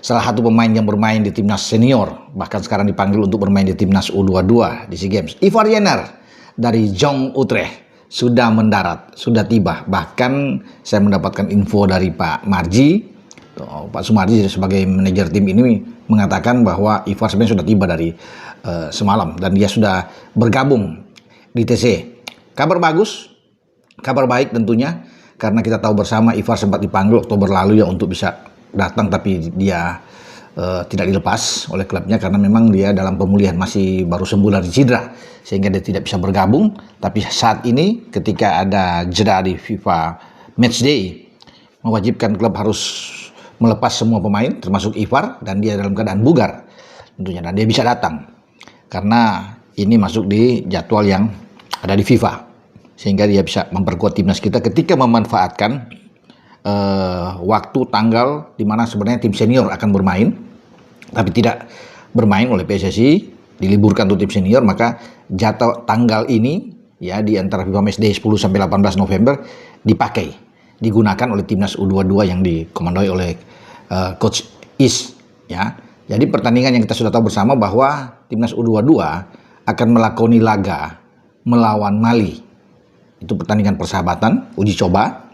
salah satu pemain yang bermain di timnas senior, bahkan sekarang dipanggil untuk bermain di timnas U22 di SEA Games. Ivar Jenner dari Jong Utrecht sudah mendarat, sudah tiba. Bahkan saya mendapatkan info dari Pak Marji, Pak Sumarji sebagai manajer tim ini mengatakan bahwa Ivar sebenarnya sudah tiba dari semalam dan dia sudah bergabung di TC. Kabar bagus, kabar baik tentunya, karena kita tahu bersama Ivar sempat dipanggil Oktober lalu ya untuk bisa datang, tapi dia tidak dilepas oleh klubnya karena memang dia dalam pemulihan, masih baru sembuh dari cedera sehingga dia tidak bisa bergabung. Tapi saat ini ketika ada jeda di FIFA Matchday mewajibkan klub harus melepas semua pemain termasuk Ivar, dan dia dalam keadaan bugar tentunya, dan dia bisa datang karena ini masuk di jadwal yang ada di FIFA, sehingga dia bisa memperkuat timnas kita ketika memanfaatkan waktu tanggal di mana sebenarnya tim senior akan bermain tapi tidak bermain oleh PSSI, diliburkan untuk tim senior. Maka jadwal tanggal ini ya di antara FIFA Matchday 10 sampai 18 November digunakan oleh timnas U22 yang dikomandoi oleh Coach Is ya. Jadi pertandingan yang kita sudah tahu bersama bahwa timnas U22 akan melakoni laga melawan Mali. Itu pertandingan persahabatan, uji coba,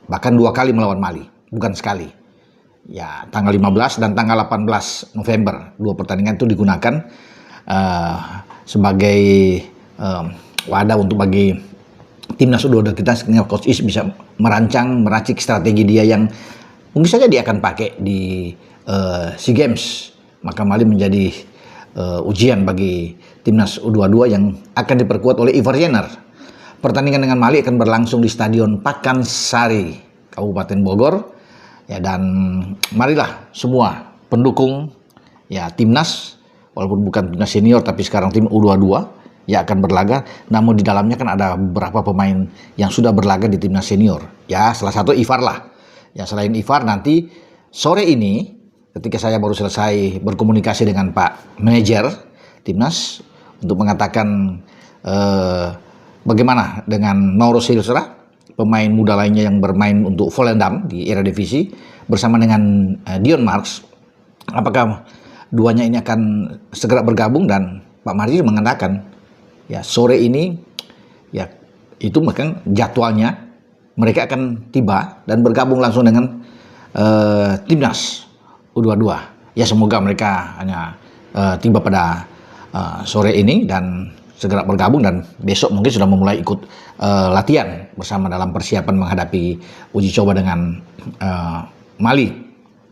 bahkan 2 kali melawan Mali, bukan sekali. Ya, tanggal 15 dan tanggal 18 November, 2 pertandingan itu digunakan sebagai wadah untuk bagi timnas U22 kita, sehingga Coach Is bisa meracik strategi dia yang mungkin saja dia akan pakai di SEA Games. Maka Mali menjadi ujian bagi timnas U22 yang akan diperkuat oleh Ivar Jenner. Pertandingan dengan Mali akan berlangsung di Stadion Pakansari, Kabupaten Bogor. Ya, dan marilah semua pendukung ya timnas, walaupun bukan timnas senior tapi sekarang tim U22 ya akan berlaga. Namun di dalamnya kan ada beberapa pemain yang sudah berlaga di timnas senior. Ya, salah satu Ivar lah. Ya, selain Ivar, nanti sore ini ketika saya baru selesai berkomunikasi dengan Pak manajer timnas untuk mengatakan bagaimana dengan Mauro Silstra, pemain muda lainnya yang bermain untuk Volendam di Eredivisie, bersama dengan Dion Marks, apakah duanya ini akan segera bergabung. Dan Pak Marji mengatakan ya sore ini ya itu mungkin jadwalnya mereka akan tiba dan bergabung langsung dengan timnas U22. Ya, semoga mereka hanya tiba pada sore ini dan segera bergabung, dan besok mungkin sudah memulai ikut latihan bersama dalam persiapan menghadapi uji coba dengan Mali.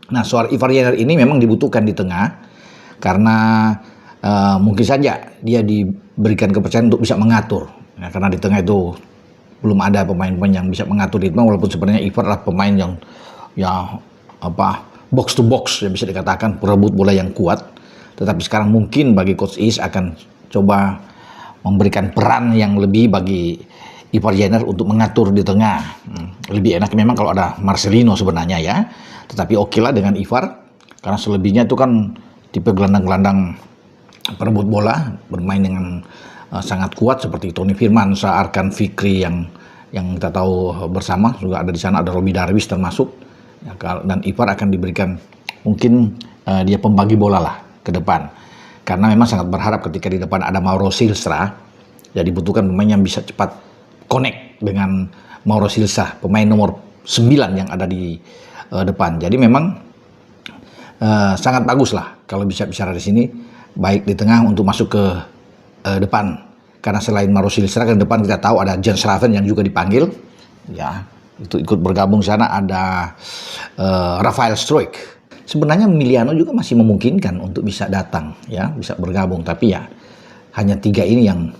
Nah, soal Ivar Jenner ini memang dibutuhkan di tengah karena mungkin saja dia diberikan kepercayaan untuk bisa mengatur. Ya, karena di tengah itu belum ada pemain-pemain yang bisa mengatur ritme, walaupun sebenarnya Ivar adalah pemain yang ya box to box yang bisa dikatakan, perebut bola yang kuat. Tetapi sekarang mungkin bagi Coach Is akan coba memberikan peran yang lebih bagi Ivar Jenner untuk mengatur di tengah. Lebih enak memang kalau ada Marcelino sebenarnya ya. Tetapi oke lah dengan Ivar, karena selebihnya itu kan tipe gelandang-gelandang perebut bola, bermain dengan sangat kuat seperti Tony Firmansyah, Arkan Fikri yang kita tahu bersama juga ada di sana, ada Robbie Darwish termasuk. Ya, dan Ivar akan diberikan mungkin dia pembagi bola lah ke depan, karena memang sangat berharap ketika di depan ada Mauro Silstra, ya dibutuhkan pemain yang bisa cepat connect dengan Mauro Silstra, pemain nomor 9 yang ada di depan. Jadi memang sangat bagus lah kalau bisa bicara di sini, baik di tengah untuk masuk ke depan, karena selain Mauro Silstra ke depan kita tahu ada Jens Slaven yang juga dipanggil ya, itu ikut bergabung di sana. Ada Rafael Struijk. Sebenarnya Miliano juga masih memungkinkan untuk bisa datang ya, bisa bergabung, tapi ya hanya 3 ini yang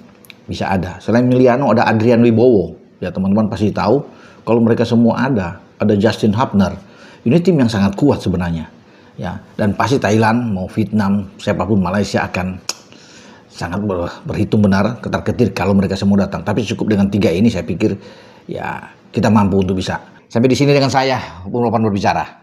bisa ada. Selain Miliano ada Adrian Wibowo. Ya, teman-teman pasti tahu kalau mereka semua ada Justin Hubner. Ini tim yang sangat kuat sebenarnya. Ya, dan pasti Thailand, mau Vietnam, siapapun, Malaysia akan sangat berhitung benar, ketar-ketir kalau mereka semua datang. Tapi cukup dengan 3 ini saya pikir ya kita mampu untuk bisa. Sampai di sini dengan saya, Bung Ropan berbicara.